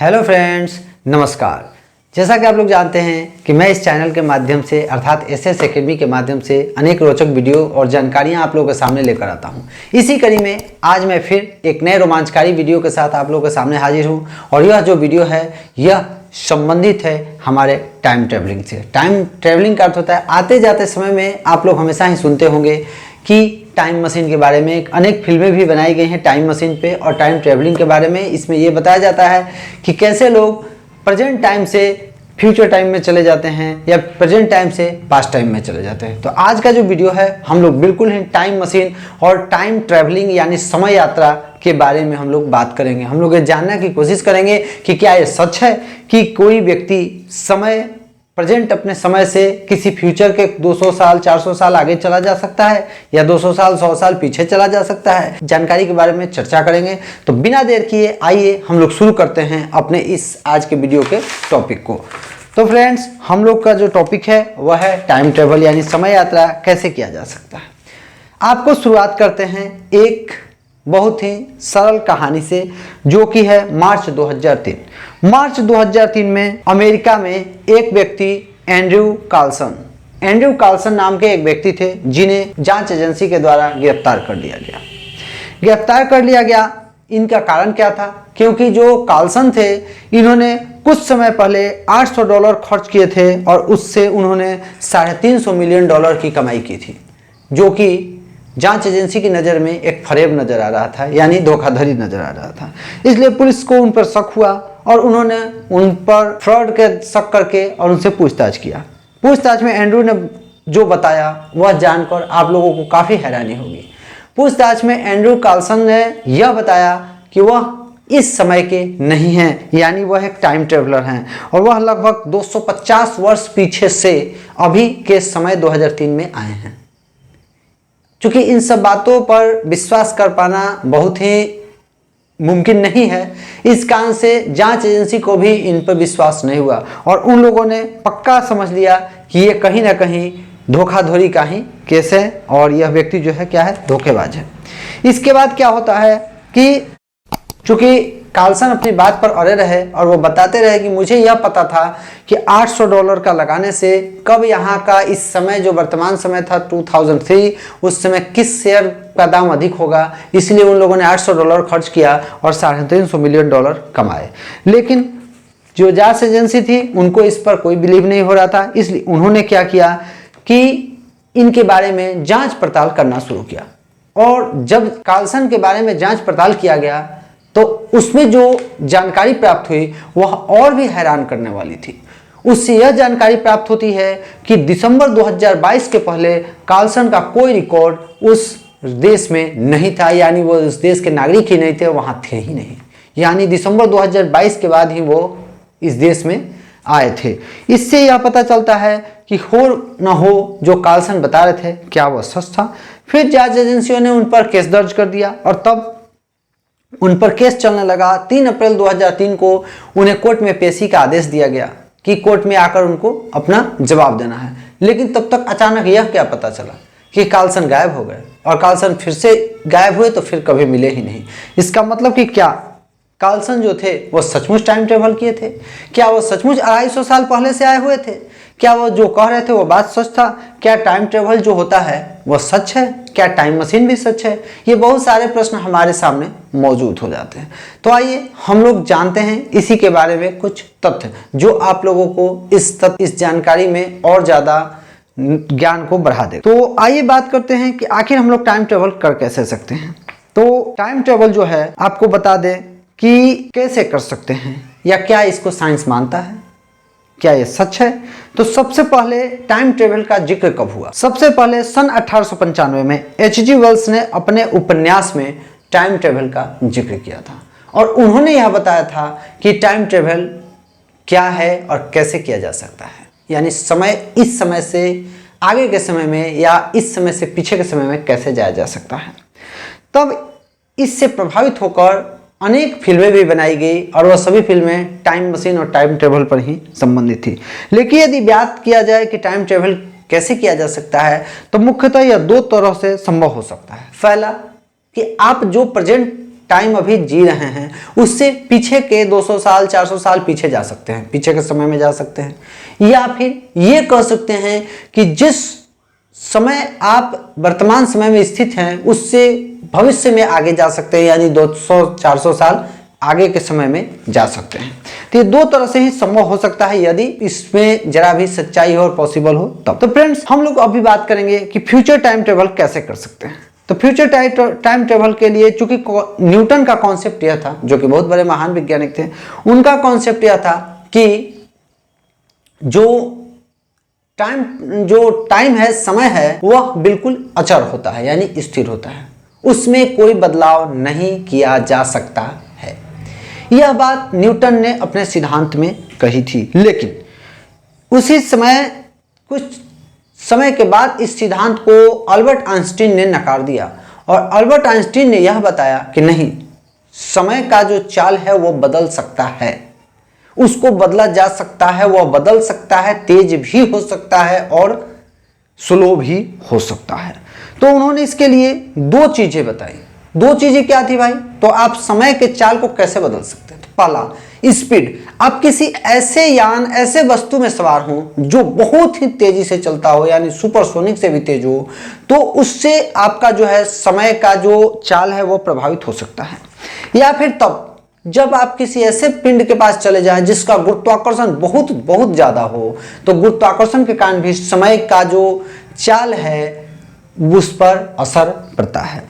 Hello friends, नमस्कार। जैसा कि आप लोग जानते हैं कि मैं इस चैनल के माध्यम से अर्थात एसएस एकेडमी के माध्यम से अनेक रोचक वीडियो और जानकारियां आप लोगों के सामने लेकर आता हूं। इसी कड़ी में आज मैं फिर एक नए रोमांचकारी वीडियो के साथ आप लोगों के सामने हाजिर हूं और यह जो वीडियो है यह संबंधित है हमारे टाइम ट्रेवलिंग से। टाइम ट्रेवलिंग का अर्थ होता है आते जाते समय में आप लोग हमेशा ही सुनते होंगे कि टाइम मशीन के बारे में अनेक फिल्में भी बनाई गई हैं टाइम मशीन पे और टाइम ट्रेवलिंग के बारे में। इसमें ये बताया जाता है कि कैसे लोग प्रेजेंट टाइम से फ्यूचर टाइम में चले जाते हैं या प्रेजेंट टाइम से पास्ट टाइम में चले जाते हैं। तो आज का जो वीडियो है हम लोग बिल्कुल ही टाइम मशीन और टाइम ट्रेवलिंग यानी समय यात्रा के बारे में हम लोग बात करेंगे। हम लोग ये जानने की कोशिश करेंगे कि क्या ये सच है कि कोई व्यक्ति समय प्रेजेंट अपने समय से किसी फ्यूचर के 200 साल 400 साल आगे चला जा सकता है या 200 साल 100 साल पीछे चला जा सकता है। जानकारी के बारे में चर्चा करेंगे। तो बिना देर किए आइए हम लोग शुरू करते हैं अपने इस आज के वीडियो के टॉपिक को। तो फ्रेंड्स, हम लोग का जो टॉपिक है वह है टाइम ट्रेवल यानी समय यात्रा कैसे किया जा सकता है। आपको शुरुआत करते हैं एक बहुत ही सरल कहानी से जो कि है मार्च 2003। मार्च 2003 में अमेरिका में एक व्यक्ति एंड्रयू कार्लसन नाम के एक व्यक्ति थे जिन्हें जांच एजेंसी के द्वारा गिरफ्तार कर लिया गया। इनका कारण क्या था? क्योंकि जो कार्लसन थे इन्होंने कुछ समय पहले $800 खर्च किए थे और उससे उन्होंने $350 मिलियन की कमाई की थी, जो कि जांच एजेंसी की नज़र में एक फरेब नज़र आ रहा था यानी धोखाधड़ी नज़र आ रहा था। इसलिए पुलिस को उन पर शक हुआ और उन्होंने उन पर फ्रॉड के शक करके और उनसे पूछताछ किया। पूछताछ में एंड्रयू ने जो बताया वह जानकर आप लोगों को काफ़ी हैरानी होगी। पूछताछ में एंड्रयू कार्लसन ने यह बताया कि वह इस समय के नहीं हैं, यानी वह एक टाइम ट्रेवलर हैं और वह लगभग 250 वर्ष पीछे से अभी के समय 2003 में आए हैं। चूँकि इन सब बातों पर विश्वास कर पाना बहुत ही मुमकिन नहीं है, इस कारण से जांच एजेंसी को भी इन पर विश्वास नहीं हुआ और उन लोगों ने पक्का समझ लिया कि ये कहीं ना कहीं धोखाधड़ी का ही केस है और यह व्यक्ति जो है क्या है, धोखेबाज है। इसके बाद क्या होता है कि चूँकि कार्लसन अपनी बात पर अड़े रहे और वो बताते रहे कि मुझे यह पता था कि $800 का लगाने से कब यहाँ का इस समय जो वर्तमान समय था 2003 उस समय किस शेयर का दाम अधिक होगा, इसलिए उन लोगों ने $800 खर्च किया और $350 मिलियन कमाए। लेकिन जो जांच एजेंसी थी उनको इस पर कोई बिलीव नहीं हो रहा था, इसलिए उन्होंने क्या किया कि इनके बारे में जाँच पड़ताल करना शुरू किया। और जब कार्लसन के बारे में जाँच पड़ताल किया गया तो उसमें जो जानकारी प्राप्त हुई वह और भी हैरान करने वाली थी। उससे यह जानकारी प्राप्त होती है कि दिसंबर 2022 के पहले कार्लसन का कोई रिकॉर्ड उस देश में नहीं था, यानी वो उस देश के नागरिक ही नहीं थे, वहाँ थे ही नहीं। यानी दिसंबर 2022 के बाद ही वो इस देश में आए थे। इससे यह पता चलता है कि हो न हो जो कार्लसन बता रहे थे क्या वह सच था। फिर जांच एजेंसियों ने उन पर केस दर्ज कर दिया और तब उन पर केस चलने लगा। 3 अप्रैल 2003 को उन्हें कोर्ट में पेशी का आदेश दिया गया कि कोर्ट में आकर उनको अपना जवाब देना है। लेकिन तब तक अचानक यह क्या पता चला कि कार्लसन गायब हो गए और कार्लसन फिर से गायब हुए तो फिर कभी मिले ही नहीं। इसका मतलब कि क्या कार्लसन जो थे वो सचमुच टाइम ट्रेवल किए थे? क्या वो सचमुच 250 साल पहले से आए हुए थे? क्या वो जो कह रहे थे वो बात सच था? क्या टाइम ट्रेवल जो होता है वो सच है? क्या टाइम मशीन भी सच है? ये बहुत सारे प्रश्न हमारे सामने मौजूद हो जाते हैं। तो आइए हम लोग जानते हैं इसी के बारे में कुछ तथ्य जो आप लोगों को इस जानकारी में और ज़्यादा ज्ञान को बढ़ा दे। तो आइए बात करते हैं कि आखिर हम लोग टाइम ट्रेवल कर कैसे सकते हैं। तो टाइम ट्रेवल जो है आपको बता दें कि कैसे कर सकते हैं या क्या इसको साइंस मानता है, क्या ये सच है। तो सबसे पहले टाइम ट्रेवल का जिक्र कब हुआ? सबसे पहले सन 1895 में H.G. वेल्स ने अपने उपन्यास में टाइम ट्रेवल का जिक्र किया था और उन्होंने यह बताया था कि टाइम ट्रेवल क्या है और कैसे किया जा सकता है, यानी समय इस समय से आगे के समय में या इस समय से पीछे के समय में कैसे जाया जा सकता है। तब इससे प्रभावित होकर अनेक फिल्में भी बनाई गई और वह सभी फिल्में टाइम मशीन और टाइम ट्रेवल पर ही संबंधित थी। लेकिन यदि बात किया जाए कि टाइम ट्रेवल कैसे किया जा सकता है तो मुख्यतः यह 2 तरह से संभव हो सकता है। पहला कि आप जो प्रेजेंट टाइम अभी जी रहे हैं उससे पीछे के 200 साल 400 साल पीछे जा सकते हैं, पीछे के समय में जा सकते हैं। या फिर ये कह सकते हैं कि जिस समय आप वर्तमान समय में स्थित हैं उससे भविष्य में आगे जा सकते हैं, यानी 200-400 साल आगे के समय में जा सकते हैं। तो ये दो तरह से ही संभव हो सकता है यदि इसमें जरा भी सच्चाई हो और पॉसिबल हो तब। तो फ्रेंड्स, हम लोग अभी बात करेंगे कि फ्यूचर टाइम ट्रेवल कैसे कर सकते हैं। तो फ्यूचर टाइम ट्रेवल के लिए चूंकि न्यूटन का कॉन्सेप्ट यह था, जो कि बहुत बड़े महान वैज्ञानिक थे, उनका कॉन्सेप्ट यह था कि जो टाइम है, समय है, वह बिल्कुल अचर होता है, यानी स्थिर होता है, उसमें कोई बदलाव नहीं किया जा सकता है। यह बात न्यूटन ने अपने सिद्धांत में कही थी, लेकिन उसी समय कुछ समय के बाद इस सिद्धांत को अल्बर्ट आइंस्टीन ने नकार दिया और अल्बर्ट आइंस्टीन ने यह बताया कि नहीं, समय का जो चाल है वो बदल सकता है, उसको बदला जा सकता है, वह बदल सकता है, तेज भी हो सकता है और स्लो भी हो सकता है। तो उन्होंने इसके लिए दो चीजें बताई। दो चीजें क्या थी भाई? तो आप समय के चाल को कैसे बदल सकते हैं? तो पहला, स्पीड। आप किसी ऐसे यान, ऐसे वस्तु में सवार हो जो बहुत ही तेजी से चलता हो, यानी सुपरसोनिक से भी तेज हो, तो उससे आपका जो है समय का जो चाल है वो प्रभावित हो सकता है। या फिर तब जब आप किसी ऐसे पिंड के पास चले जाएं जिसका गुरुत्वाकर्षण बहुत बहुत ज्यादा हो, तो गुरुत्वाकर्षण के कारण भी समय का जो चाल है उस पर असर पड़ता है।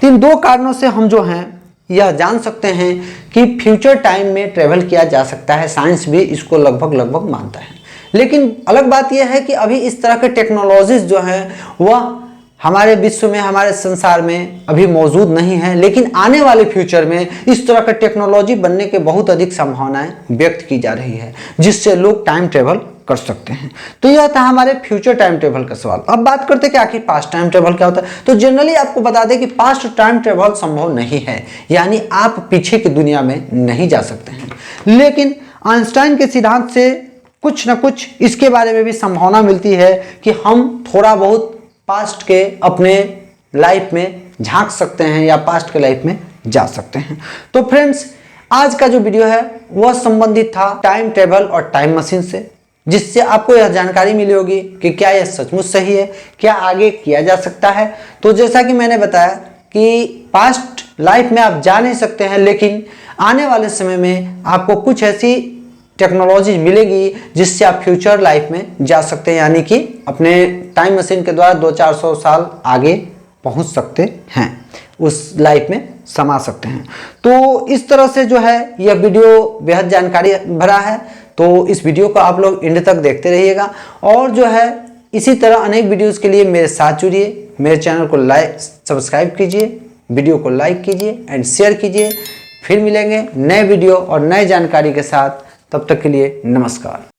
तो इन दो कारणों से हम जो हैं यह जान सकते हैं कि फ्यूचर टाइम में ट्रेवल किया जा सकता है। साइंस भी इसको लगभग मानता है। लेकिन अलग बात यह है कि अभी इस तरह के टेक्नोलॉजीज जो हैं वह हमारे विश्व में, हमारे संसार में अभी मौजूद नहीं है, लेकिन आने वाले फ्यूचर में इस तरह का टेक्नोलॉजी बनने के बहुत अधिक संभावनाएं व्यक्त की जा रही है, जिससे लोग टाइम ट्रेवल कर सकते हैं। तो यह था हमारे फ्यूचर टाइम ट्रेवल का सवाल। अब बात करते हैं कि आखिर पास्ट टाइम ट्रेवल क्या होता है। तो जनरली आपको बता दें कि पास्ट टाइम ट्रेवल संभव नहीं है, यानी आप पीछे की दुनिया में नहीं जा सकते हैं। लेकिन आइंस्टाइन के सिद्धांत से कुछ न कुछ इसके बारे में भी संभावना मिलती है कि हम थोड़ा बहुत पास्ट के अपने लाइफ में झांक सकते हैं या पास्ट के लाइफ में जा सकते हैं। तो फ्रेंड्स, आज का जो वीडियो है वह संबंधित था टाइम ट्रेवल और टाइम मशीन से, जिससे आपको यह जानकारी मिली होगी कि क्या यह सचमुच सही है, क्या आगे किया जा सकता है। तो जैसा कि मैंने बताया कि पास्ट लाइफ में आप जा नहीं सकते हैं, लेकिन आने वाले समय में आपको कुछ ऐसी टेक्नोलॉजी मिलेगी जिससे आप फ्यूचर लाइफ में जा सकते हैं, यानी कि अपने टाइम मशीन के द्वारा 200-400 साल आगे पहुंच सकते हैं, उस लाइफ में समा सकते हैं। तो इस तरह से जो है यह वीडियो बेहद जानकारी भरा है। तो इस वीडियो को आप लोग एंड तक देखते रहिएगा और जो है इसी तरह अनेक वीडियोस के लिए मेरे साथ जुड़िए। मेरे चैनल को सब्सक्राइब कीजिए, वीडियो को लाइक कीजिए एंड शेयर कीजिए। फिर मिलेंगे नए वीडियो और नए जानकारी के साथ। तब तक के लिए नमस्कार।